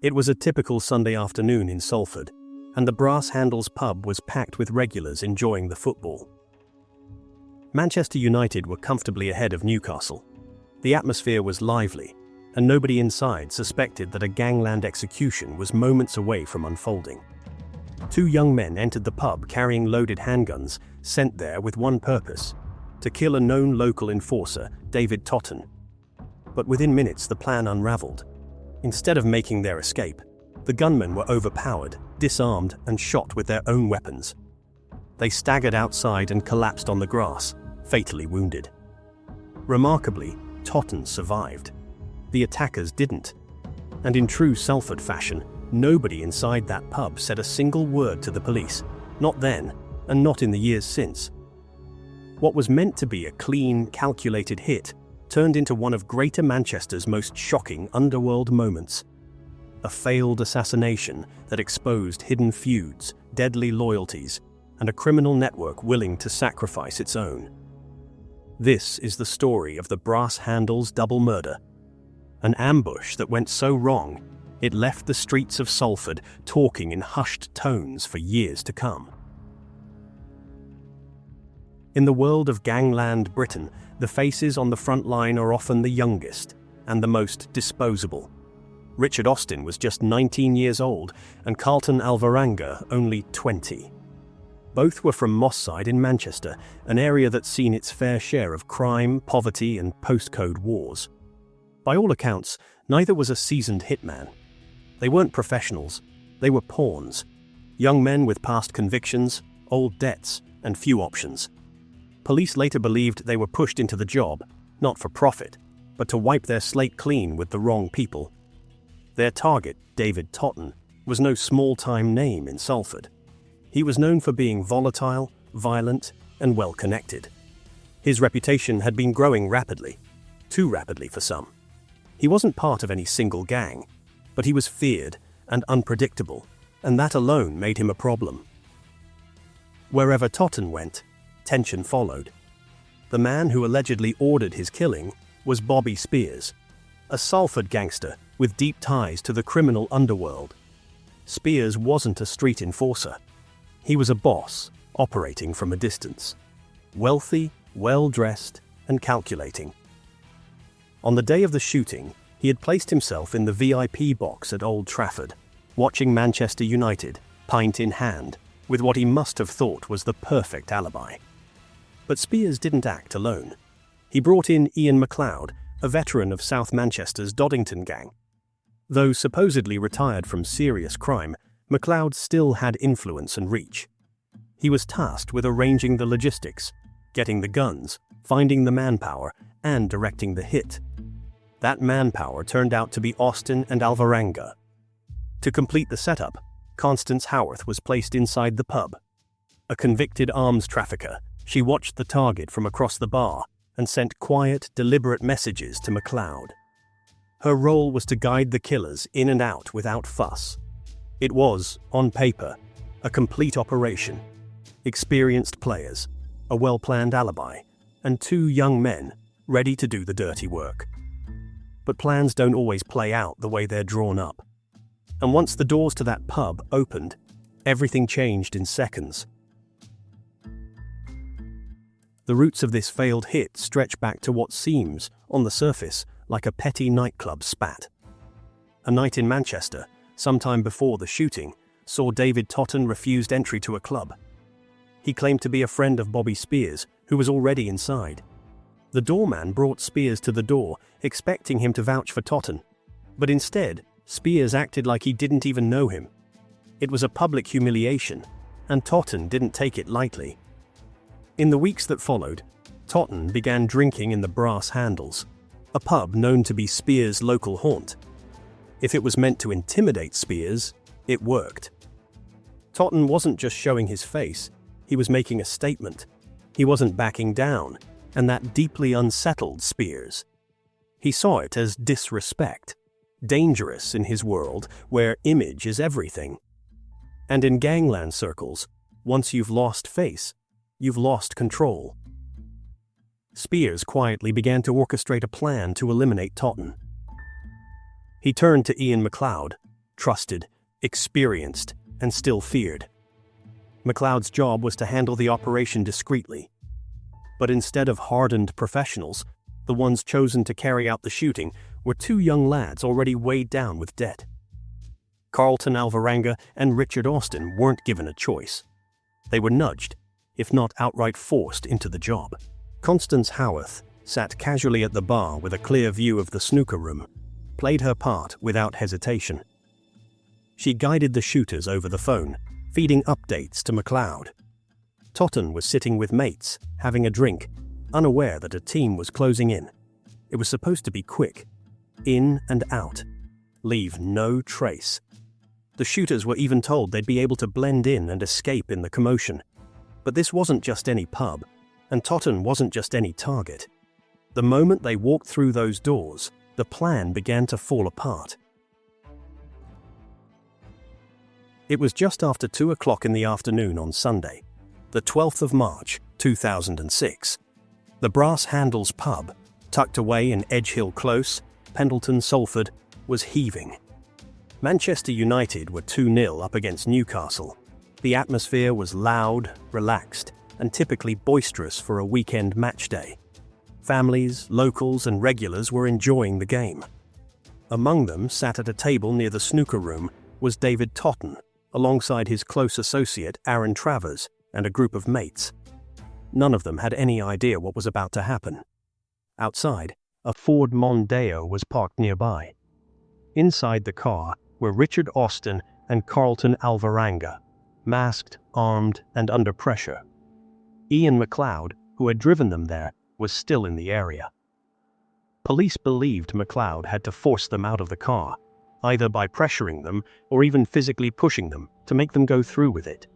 It was a typical Sunday afternoon in Salford, and the Brass Handles pub was packed with regulars enjoying the football. Manchester United were comfortably ahead of Newcastle. The atmosphere was lively, and nobody inside suspected that a gangland execution was moments away from unfolding. Two young men entered the pub carrying loaded handguns, sent there with one purpose: to kill a known local enforcer, David Totten. But within minutes the plan unraveled. Instead of making their escape, the gunmen were overpowered, disarmed, and shot with their own weapons. They staggered outside and collapsed on the grass, fatally wounded. Remarkably, Totten survived. The attackers didn't. And in true Salford fashion, nobody inside that pub said a single word to the police, not then, and not in the years since. What was meant to be a clean, calculated hit turned into one of Greater Manchester's most shocking underworld moments. A failed assassination that exposed hidden feuds, deadly loyalties, and a criminal network willing to sacrifice its own. This is the story of the Brass Handles double murder. An ambush that went so wrong, it left the streets of Salford talking in hushed tones for years to come. In the world of gangland Britain, the faces on the front line are often the youngest and the most disposable. Richard Austin was just 19 years old and Carlton Alvarenga only 20. Both were from Moss Side in Manchester, an area that's seen its fair share of crime, poverty, and postcode wars. By all accounts, neither was a seasoned hitman. They weren't professionals, they were pawns. Young men with past convictions, old debts, and few options. Police later believed they were pushed into the job, not for profit, but to wipe their slate clean with the wrong people. Their target, David Totten, was no small-time name in Salford. He was known for being volatile, violent, and well-connected. His reputation had been growing rapidly, too rapidly for some. He wasn't part of any single gang, but he was feared and unpredictable, and that alone made him a problem. Wherever Totten went, tension followed. The man who allegedly ordered his killing was Bobby Spears, a Salford gangster with deep ties to the criminal underworld. Spears wasn't a street enforcer. He was a boss, operating from a distance. Wealthy, well-dressed, and calculating. On the day of the shooting, he had placed himself in the VIP box at Old Trafford, watching Manchester United, pint in hand, with what he must have thought was the perfect alibi. But Spears didn't act alone. He brought in Ian MacLeod, a veteran of South Manchester's Doddington gang. Though supposedly retired from serious crime, MacLeod still had influence and reach. He was tasked with arranging the logistics, getting the guns, finding the manpower, and directing the hit. That manpower turned out to be Austin and Alvarenga. To complete the setup, Constance Howarth was placed inside the pub. A convicted arms trafficker, she watched the target from across the bar and sent quiet, deliberate messages to MacLeod. Her role was to guide the killers in and out without fuss. It was, on paper, a complete operation. Experienced players, a well-planned alibi, and two young men ready to do the dirty work. But plans don't always play out the way they're drawn up. And once the doors to that pub opened, everything changed in seconds. The roots of this failed hit stretch back to what seems, on the surface, like a petty nightclub spat. A night in Manchester, sometime before the shooting, saw David Totten refused entry to a club. He claimed to be a friend of Bobby Spears, who was already inside. The doorman brought Spears to the door, expecting him to vouch for Totten. But instead, Spears acted like he didn't even know him. It was a public humiliation, and Totten didn't take it lightly. In the weeks that followed, Totten began drinking in the Brass Handles, a pub known to be Spears' local haunt. If it was meant to intimidate Spears, it worked. Totten wasn't just showing his face, he was making a statement. He wasn't backing down, and that deeply unsettled Spears. He saw it as disrespect, dangerous in his world where image is everything. And in gangland circles, once you've lost face, you've lost control. Spears quietly began to orchestrate a plan to eliminate Totten. He turned to Ian MacLeod, trusted, experienced, and still feared. McLeod's job was to handle the operation discreetly. But instead of hardened professionals, the ones chosen to carry out the shooting were two young lads already weighed down with debt. Carlton Alvarenga and Richard Austin weren't given a choice. They were nudged, if not outright forced, into the job. Constance Howarth sat casually at the bar with a clear view of the snooker room, played her part without hesitation. She guided the shooters over the phone, feeding updates to McLeod. Totten was sitting with mates, having a drink, unaware that a team was closing in. It was supposed to be quick. In and out. Leave no trace. The shooters were even told they'd be able to blend in and escape in the commotion. But this wasn't just any pub, and Totten wasn't just any target. The moment they walked through those doors, the plan began to fall apart. It was just after 2 o'clock in the afternoon on Sunday, the 12th of March, 2006. The Brass Handles pub, tucked away in Edge Hill Close, Pendleton, Salford, was heaving. Manchester United were 2-0 up against Newcastle. The atmosphere was loud, relaxed, and typically boisterous for a weekend match day. Families, locals, and regulars were enjoying the game. Among them, sat at a table near the snooker room, was David Totten, alongside his close associate Aaron Travers and a group of mates. None of them had any idea what was about to happen. Outside, a Ford Mondeo was parked nearby. Inside the car were Richard Austin and Carlton Alvarenga, masked, armed, and under pressure. Ian McLeod, who had driven them there, was still in the area. Police believed McLeod had to force them out of the car, either by pressuring them or even physically pushing them to make them go through with it.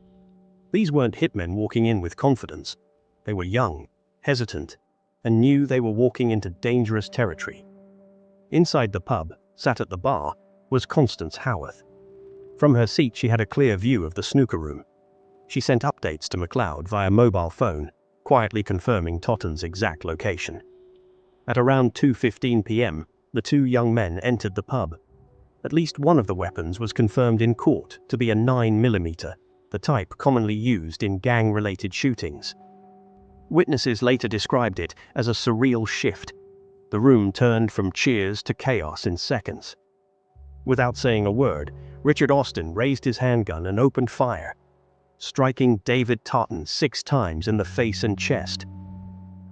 These weren't hitmen walking in with confidence. They were young, hesitant, and knew they were walking into dangerous territory. Inside the pub, sat at the bar, was Constance Howarth. From her seat she had a clear view of the snooker room. She sent updates to McLeod via mobile phone, quietly confirming Totten's exact location. At around 2:15 p.m., the two young men entered the pub. At least one of the weapons was confirmed in court to be a 9mm, the type commonly used in gang-related shootings. Witnesses later described it as a surreal shift. The room turned from cheers to chaos in seconds. Without saying a word, Richard Austin raised his handgun and opened fire, striking David Totten 6 times in the face and chest.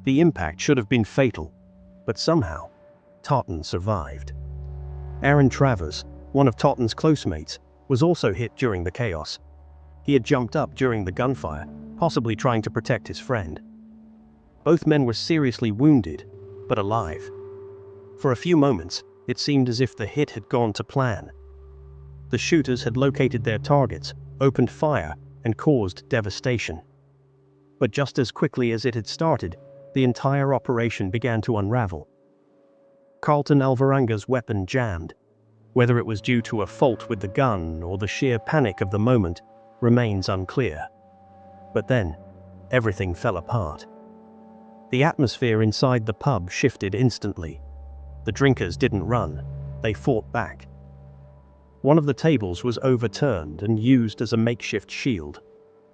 The impact should have been fatal, but somehow, Totten survived. Aaron Travers, one of Totten's close mates, was also hit during the chaos. He had jumped up during the gunfire, possibly trying to protect his friend. Both men were seriously wounded, but alive. For a few moments, it seemed as if the hit had gone to plan. The shooters had located their targets, opened fire, and caused devastation. But just as quickly as it had started, the entire operation began to unravel. Carlton Alvarenga's weapon jammed. Whether it was due to a fault with the gun or the sheer panic of the moment remains unclear. But then, everything fell apart. The atmosphere inside the pub shifted instantly. The drinkers didn't run, they fought back. One of the tables was overturned and used as a makeshift shield.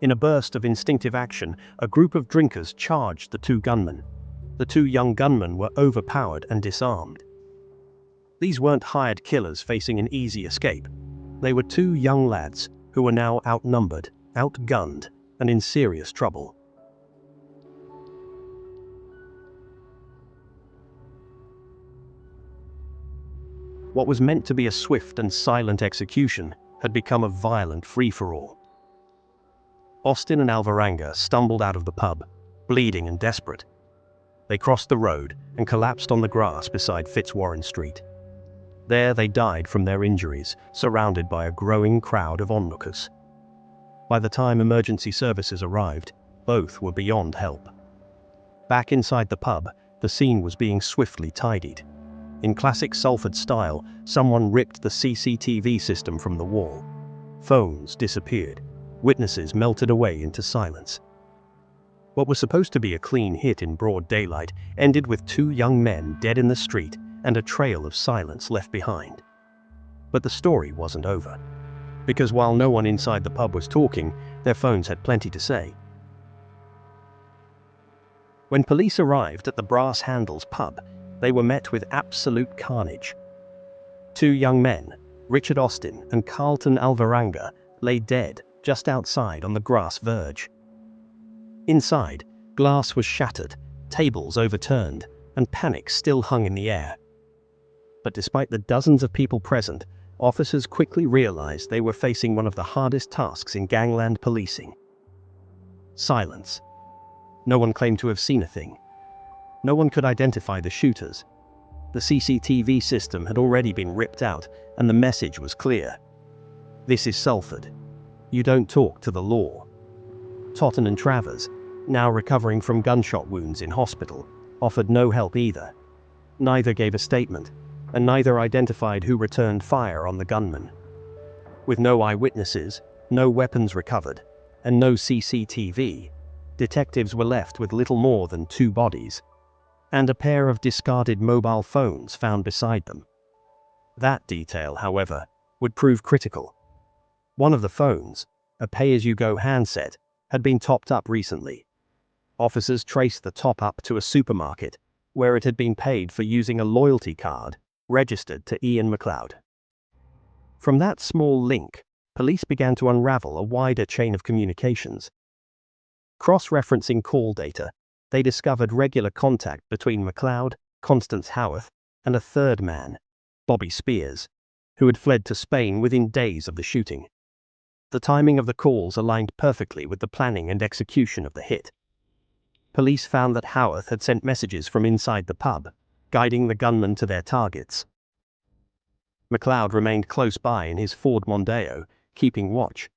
In a burst of instinctive action, a group of drinkers charged the two gunmen. The two young gunmen were overpowered and disarmed. These weren't hired killers facing an easy escape. They were two young lads who were now outnumbered, outgunned, and in serious trouble. What was meant to be a swift and silent execution had become a violent free-for-all. Austin and Alvarenga stumbled out of the pub, bleeding and desperate. They crossed the road and collapsed on the grass beside Fitzwarren Street. There they died from their injuries, surrounded by a growing crowd of onlookers. By the time emergency services arrived, both were beyond help. Back inside the pub, the scene was being swiftly tidied. In classic Salford style, someone ripped the CCTV system from the wall. Phones disappeared. Witnesses melted away into silence. What was supposed to be a clean hit in broad daylight ended with two young men dead in the street and a trail of silence left behind. But the story wasn't over. Because while no one inside the pub was talking, their phones had plenty to say. When police arrived at the Brass Handles pub, they were met with absolute carnage. Two young men, Richard Austin and Carlton Alvarenga, lay dead just outside on the grass verge. Inside, glass was shattered, tables overturned, and panic still hung in the air. But despite the dozens of people present, officers quickly realized they were facing one of the hardest tasks in gangland policing. Silence. No one claimed to have seen a thing. No one could identify the shooters. The CCTV system had already been ripped out, and the message was clear. This is Salford. You don't talk to the law. Totten and Travers, now recovering from gunshot wounds in hospital, offered no help either. Neither gave a statement, and neither identified who returned fire on the gunman. With no eyewitnesses, no weapons recovered, and no CCTV, detectives were left with little more than two bodies, and a pair of discarded mobile phones found beside them. That detail, however, would prove critical. One of the phones, a pay-as-you-go handset, had been topped up recently. Officers traced the top-up to a supermarket, where it had been paid for using a loyalty card registered to Ian McLeod. From that small link, police began to unravel a wider chain of communications. Cross-referencing call data, they discovered regular contact between McLeod, Constance Howarth, and a third man, Bobby Spears, who had fled to Spain within days of the shooting. The timing of the calls aligned perfectly with the planning and execution of the hit. Police found that Howarth had sent messages from inside the pub, guiding the gunmen to their targets. McLeod remained close by in his Ford Mondeo, keeping watch.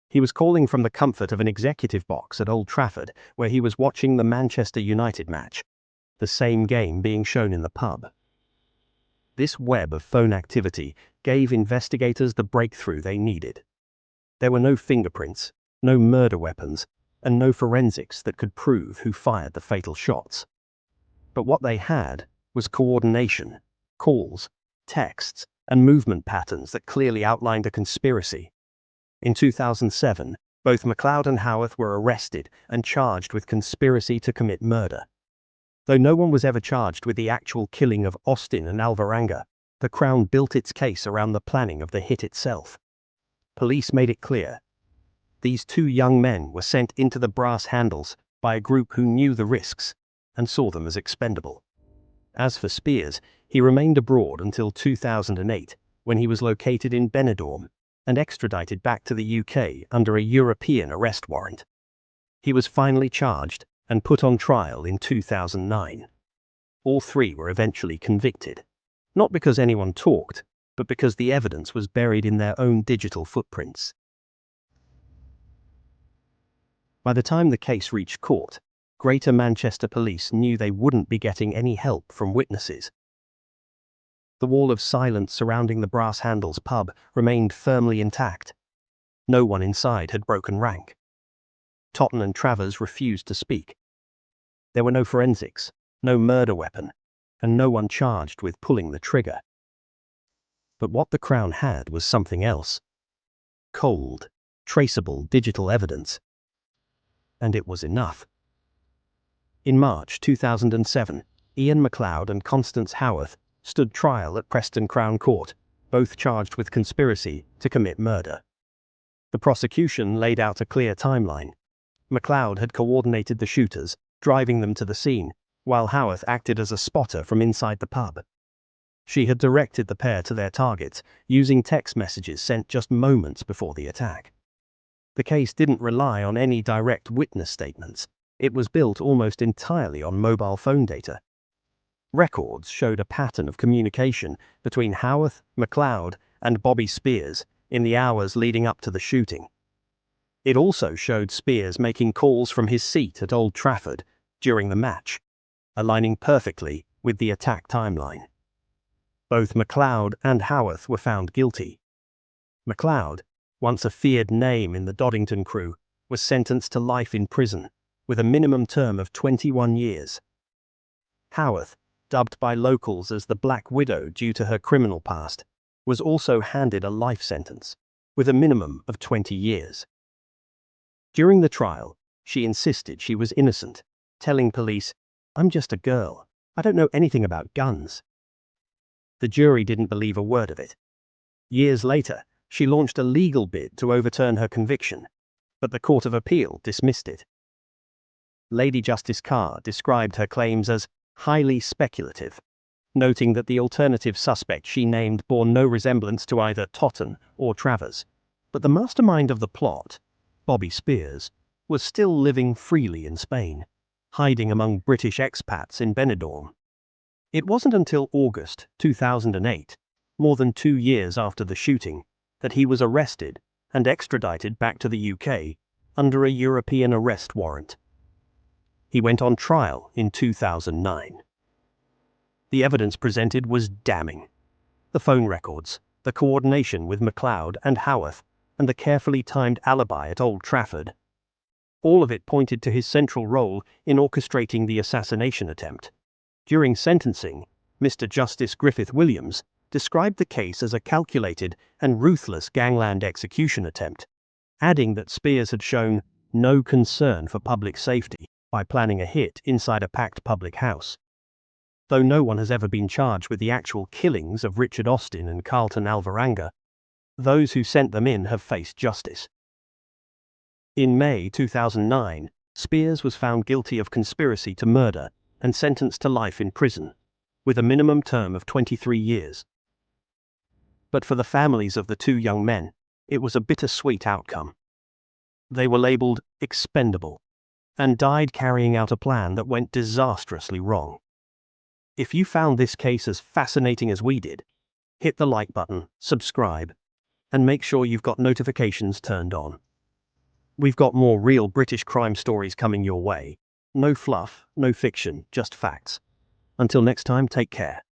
He was calling from the comfort of an executive box at Old Trafford, where he was watching the Manchester United match, the same game being shown in the pub. This web of phone activity gave investigators the breakthrough they needed. There were no fingerprints, no murder weapons, and no forensics that could prove who fired the fatal shots. But what they had was coordination, calls, texts, and movement patterns that clearly outlined a conspiracy. In 2007, both McLeod and Howarth were arrested and charged with conspiracy to commit murder. Though no one was ever charged with the actual killing of Austin and Alvarenga, the Crown built its case around the planning of the hit itself. Police made it clear. These two young men were sent into the Brass Handles by a group who knew the risks and saw them as expendable. As for Spears, he remained abroad until 2008, when he was located in Benidorm and extradited back to the UK under a European arrest warrant. He was finally charged and put on trial in 2009. All three were eventually convicted, not because anyone talked, but because the evidence was buried in their own digital footprints. By the time the case reached court, Greater Manchester Police knew they wouldn't be getting any help from witnesses. The wall of silence surrounding the Brass Handles pub remained firmly intact. No one inside had broken rank. Totten and Travers refused to speak. There were no forensics, no murder weapon, and no one charged with pulling the trigger. But what the Crown had was something else. Cold, traceable digital evidence. And it was enough. In March 2007, Ian McLeod and Constance Howarth stood trial at Preston Crown Court, both charged with conspiracy to commit murder. The prosecution laid out a clear timeline. McLeod had coordinated the shooters, driving them to the scene, while Howarth acted as a spotter from inside the pub. She had directed the pair to their targets, using text messages sent just moments before the attack. The case didn't rely on any direct witness statements. It was built almost entirely on mobile phone data. Records showed a pattern of communication between Howarth, McLeod, and Bobby Spears in the hours leading up to the shooting. It also showed Spears making calls from his seat at Old Trafford during the match, aligning perfectly with the attack timeline. Both McLeod and Howarth were found guilty. McLeod, once a feared name in the Doddington crew, was sentenced to life in prison, with a minimum term of 21 years. Howarth, dubbed by locals as the Black Widow due to her criminal past, was also handed a life sentence, with a minimum of 20 years. During the trial, she insisted she was innocent, telling police, "I'm just a girl. I don't know anything about guns." The jury didn't believe a word of it. Years later, she launched a legal bid to overturn her conviction, but the Court of Appeal dismissed it. Lady Justice Carr described her claims as highly speculative, noting that the alternative suspect she named bore no resemblance to either Totten or Travers, but the mastermind of the plot, Bobby Spears, was still living freely in Spain, hiding among British expats in Benidorm. It wasn't until August 2008, more than 2 years after the shooting, that he was arrested and extradited back to the UK under a European arrest warrant. He went on trial in 2009. The evidence presented was damning. The phone records, the coordination with MacLeod and Howarth, and the carefully timed alibi at Old Trafford. All of it pointed to his central role in orchestrating the assassination attempt. During sentencing, Mr. Justice Griffith Williams described the case as a calculated and ruthless gangland execution attempt, adding that Spears had shown no concern for public safety by planning a hit inside a packed public house. Though no one has ever been charged with the actual killings of Richard Austin and Carlton Alvarenga, those who sent them in have faced justice. In May 2009, Spears was found guilty of conspiracy to murder and sentenced to life in prison, with a minimum term of 23 years. But for the families of the 2 young men, it was a bittersweet outcome. They were labeled expendable and died carrying out a plan that went disastrously wrong. If you found this case as fascinating as we did, hit the like button, subscribe, and make sure you've got notifications turned on. We've got more real British crime stories coming your way. No fluff, no fiction, just facts. Until next time, take care.